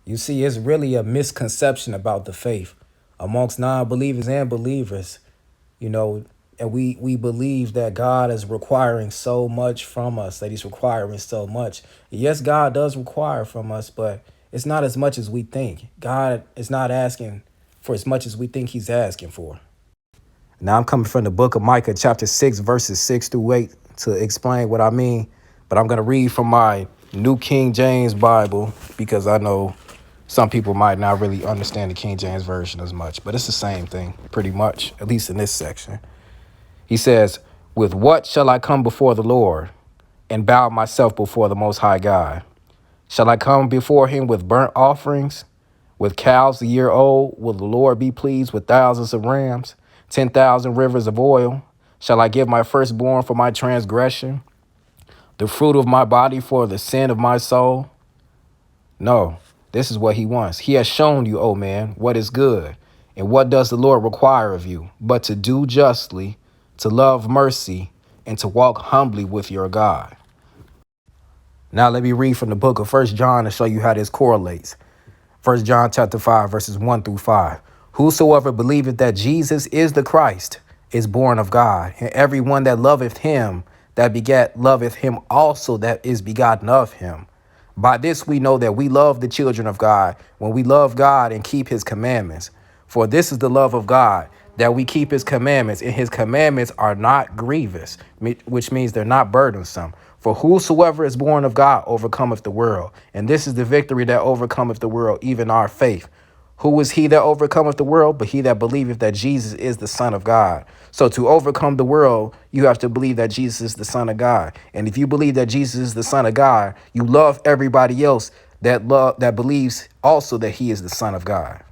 You see, it's really a misconception about the faith amongst non-believers and believers, you know, and we believe that God is requiring so much from us, that he's requiring so much. Yes, God does require from us, but it's not as much as we think. God is not asking for as much as we think he's asking for. Now I'm coming from the book of Micah, chapter 6, verses 6 through 8 to explain what I mean. But I'm going to read from my New King James Bible because I know some people might not really understand the King James Version as much, but it's the same thing pretty much, at least in this section. He says, "With what shall I come before the Lord and bow myself before the Most High God? Shall I come before him with burnt offerings? With cows a year old, will the Lord be pleased with thousands of rams, 10,000 rivers of oil? Shall I give my firstborn for my transgression, the fruit of my body for the sin of my soul? No, this is what he wants. He has shown you, O man, what is good. And what does the Lord require of you? But to do justly, to love mercy, and to walk humbly with your God." Now let me read from the book of First John to show you how this correlates. First John chapter 5, verses 1 through 5. "Whosoever believeth that Jesus is the Christ is born of God, and everyone that loveth him that begat loveth him also that is begotten of him. By this we know that we love the children of God, when we love God and keep his commandments. For this is the love of God, that we keep his commandments, and his commandments are not grievous," which means they're not burdensome. "For whosoever is born of God overcometh the world. And this is the victory that overcometh the world, even our faith. Who is he that overcometh the world? But he that believeth that Jesus is the Son of God." So to overcome the world, you have to believe that Jesus is the Son of God. And if you believe that Jesus is the Son of God, you love everybody else that believes also that he is the Son of God.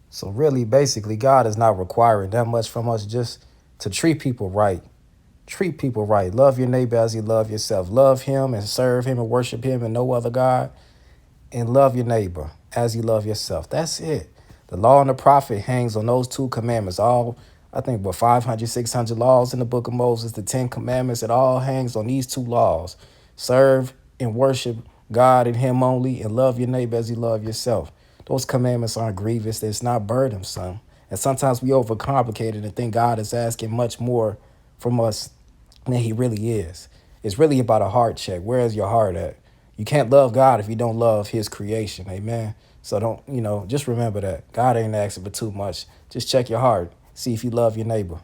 So really, basically, God is not requiring that much from us, just to treat people right. Treat people right. Love your neighbor as you love yourself. Love him and serve him and worship him and no other God. And love your neighbor as you love yourself. That's it. The law and the prophet hangs on those two commandments. All, I think, 500, 600 laws in the book of Moses, the 10 commandments, it all hangs on these two laws. Serve and worship God and him only, and love your neighbor as you love yourself. Those commandments aren't grievous. It's not burdensome. And sometimes we overcomplicate it and think God is asking much more from us than he really is. It's really about a heart check. Where is your heart at? You can't love God if you don't love his creation. Amen. So don't, just remember that. God ain't asking for too much. Just check your heart. See if you love your neighbor.